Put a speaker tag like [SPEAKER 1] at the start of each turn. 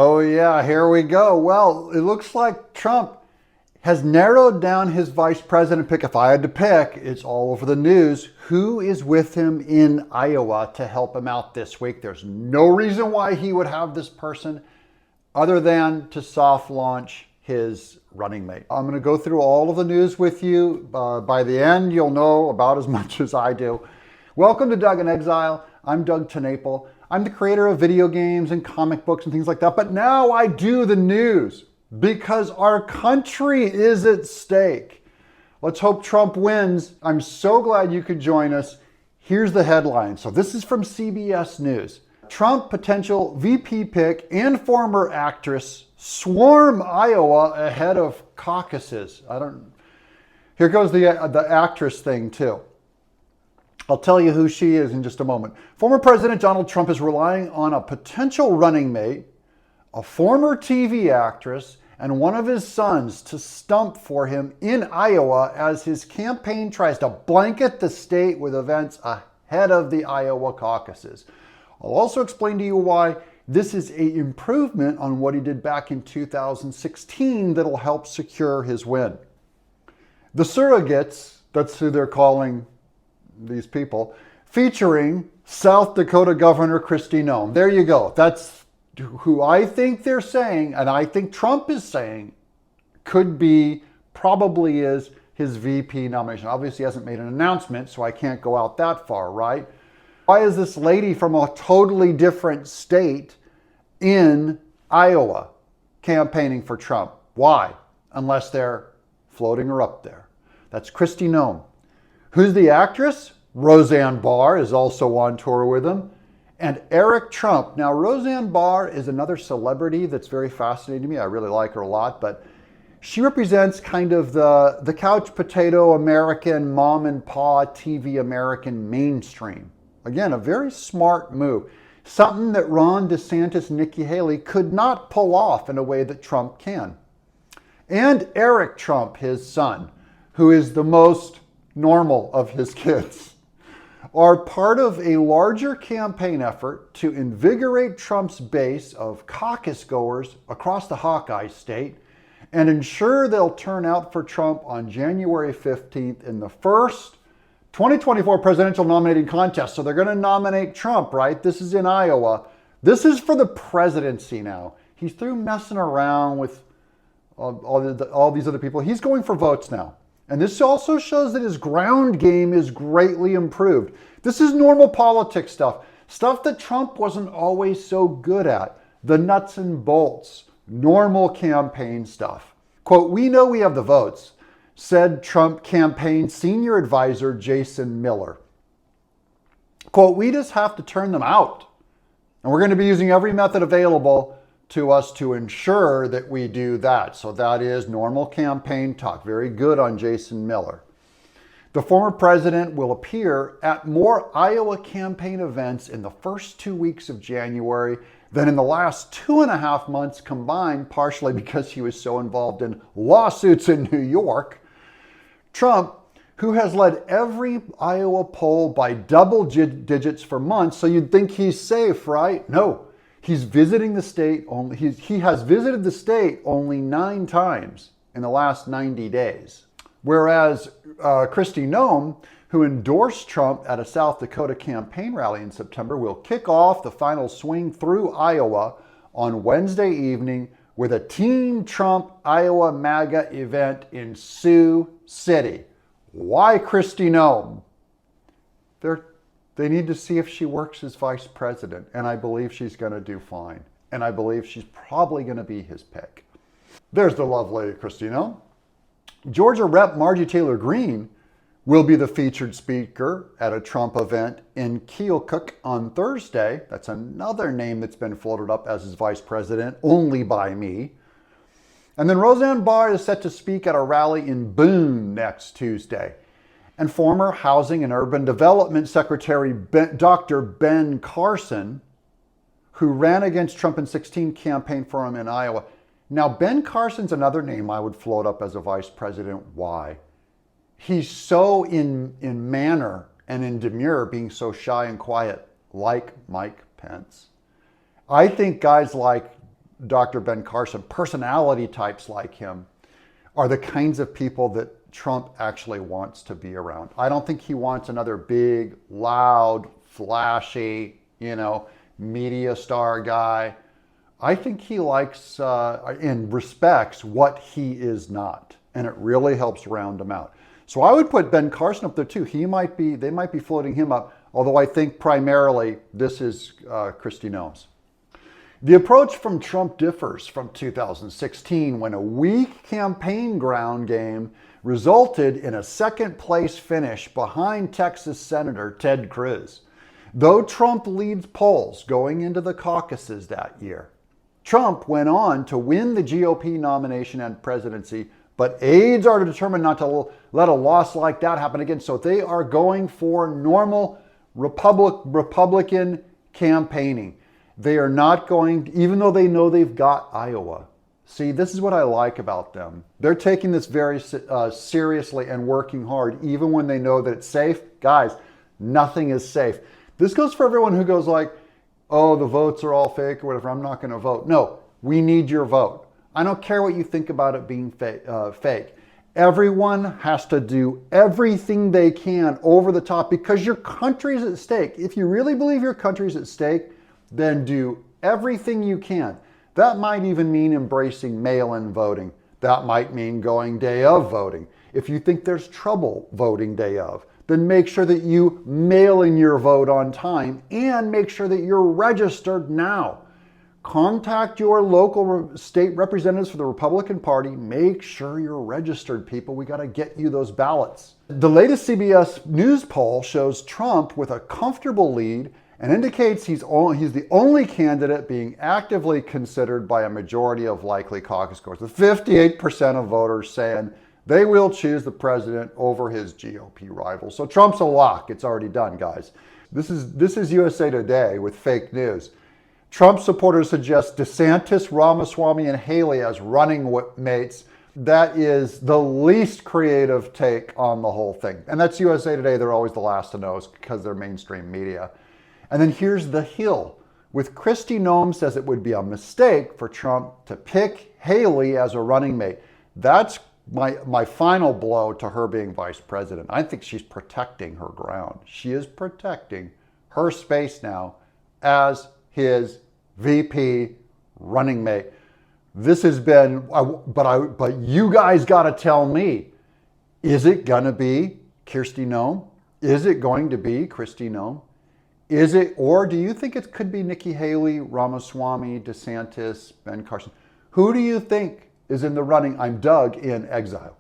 [SPEAKER 1] Oh yeah, here we go. Well, it looks like Trump has narrowed down his vice president pick. If I had to pick, it's all over the news. Who is with him in Iowa to help him out this week? There's no reason why he would have this person other than to soft launch his running mate. I'm going to go through all of the news with you. By the end, you'll know about as much as I do. Welcome to Doug in Exile. I'm Doug TenNapel. I'm the creator of video games and comic books and things like that, but now I do the news because our country is at stake. Let's hope Trump wins. I'm so glad you could join us. Here's the headline. So this is from CBS News. Trump potential VP pick and former actress swarm Iowa ahead of caucuses. Here goes the actress thing too. I'll tell you who she is in just a moment. Former President Donald Trump is relying on a potential running mate, a former TV actress, and one of his sons to stump for him in Iowa as his campaign tries to blanket the state with events ahead of the Iowa caucuses. I'll also explain to you why this is an improvement on what he did back in 2016 that'll help secure his win. The surrogates, that's who they're calling these people, featuring South Dakota Governor Kristi Noem. There you go. That's who I think they're saying, and I think Trump is saying, probably is his VP nomination. Obviously, he hasn't made an announcement, so I can't go out that far, right? Why is this lady from a totally different state in Iowa campaigning for Trump? Why? Unless they're floating her up there. That's Kristi Noem. Who's the actress? Roseanne Barr is also on tour with him. And Eric Trump. Now, Roseanne Barr is another celebrity that's very fascinating to me. I really like her a lot, but she represents kind of the couch potato American, mom and pa TV American mainstream. Again, a very smart move. Something that Ron DeSantis and Nikki Haley could not pull off in a way that Trump can. And Eric Trump, his son, who is the most normal of his kids, are part of a larger campaign effort to invigorate Trump's base of caucus goers across the Hawkeye state and ensure they'll turn out for Trump on January 15th in the first 2024 presidential nominating contest. So they're going to nominate Trump, right? This is in Iowa. This is for the presidency now. He's through messing around with all these other people. He's going for votes now. And this also shows that his ground game is greatly improved. This is normal politics stuff that Trump wasn't always so good at. The nuts and bolts, normal campaign stuff. Quote, "We know we have the votes," said Trump campaign senior advisor Jason Miller. Quote, "We just have to turn them out. And we're going to be using every method available to us to ensure that we do that." So that is normal campaign talk. Very good on Jason Miller. The former president will appear at more Iowa campaign events in the first 2 weeks of January than in the last 2.5 months combined, partially because he was so involved in lawsuits in New York. Trump, who has led every Iowa poll by double digits for months, so you'd think he's safe, right? No. He has visited the state only 9 times in the last 90 days. Whereas Kristi Noem, who endorsed Trump at a South Dakota campaign rally in September, will kick off the final swing through Iowa on Wednesday evening with a Team Trump Iowa MAGA event in Sioux City. Why Kristi Noem? They need to see if she works as vice president, and I believe she's going to do fine. And I believe she's probably going to be his pick. There's the lovely Kristi Noem. Georgia Rep. Marjorie Taylor Greene will be the featured speaker at a Trump event in Keokuk on Thursday. That's another name that's been floated up as his vice president, only by me. And then Roseanne Barr is set to speak at a rally in Boone next Tuesday. And former Housing and Urban Development Secretary Dr. Ben Carson, who ran against Trump in 2016, campaigned for him in Iowa. Now, Ben Carson's another name I would float up as a vice president. Why? He's so in manner and in demure, being so shy and quiet, like Mike Pence. I think guys like Dr. Ben Carson, personality types like him, are the kinds of people that Trump actually wants to be around. I don't think he wants another big, loud, flashy, media star guy. I think he likes and respects what he is not, and it really helps round him out. So I would put Ben Carson up there too. They might be floating him up, although I think primarily this is Kristi Noem's. The approach from Trump differs from 2016, when a weak campaign ground game resulted in a second place finish behind Texas Senator Ted Cruz. Though Trump leads polls going into the caucuses that year, Trump went on to win the GOP nomination and presidency, but aides are determined not to let a loss like that happen again. So they are going for normal Republican campaigning. They are not going, even though they know they've got Iowa. See, this is what I like about them. They're taking this very seriously and working hard, even when they know that it's safe. Guys, nothing is safe. This goes for everyone who goes like, oh, the votes are all fake or whatever, I'm not going to vote. No, we need your vote. I don't care what you think about it being fake. Everyone has to do everything they can over the top because your country's at stake. If you really believe your country's at stake, then do everything you can. That might even mean embracing mail-in voting. That might mean going day of voting. If you think there's trouble voting day of, then make sure that you mail in your vote on time and make sure that you're registered now. Contact your local state representatives for the Republican Party. Make sure you're registered, people. We got to get you those ballots. The latest CBS News poll shows Trump with a comfortable lead and indicates he's the only candidate being actively considered by a majority of likely caucus goers, with 58% of voters saying they will choose the president over his GOP rival. So Trump's a lock. It's already done, guys. This is USA Today with fake news. Trump supporters suggest DeSantis, Ramaswamy, and Haley as running mates. That is the least creative take on the whole thing. And that's USA Today. They're always the last to know because they're mainstream media. And then here's the Hill. With Kristi Noem says it would be a mistake for Trump to pick Haley as a running mate. That's my final blow to her being vice president. I think she's protecting her ground. She is protecting her space now as his VP running mate. This has been, but you guys got to tell me, is it going to be Kristi Noem? Is it going to be Kristi Noem? Is it, or do you think it could be Nikki Haley, Ramaswamy, DeSantis, Ben Carson? Who do you think is in the running? I'm Doug in Exile.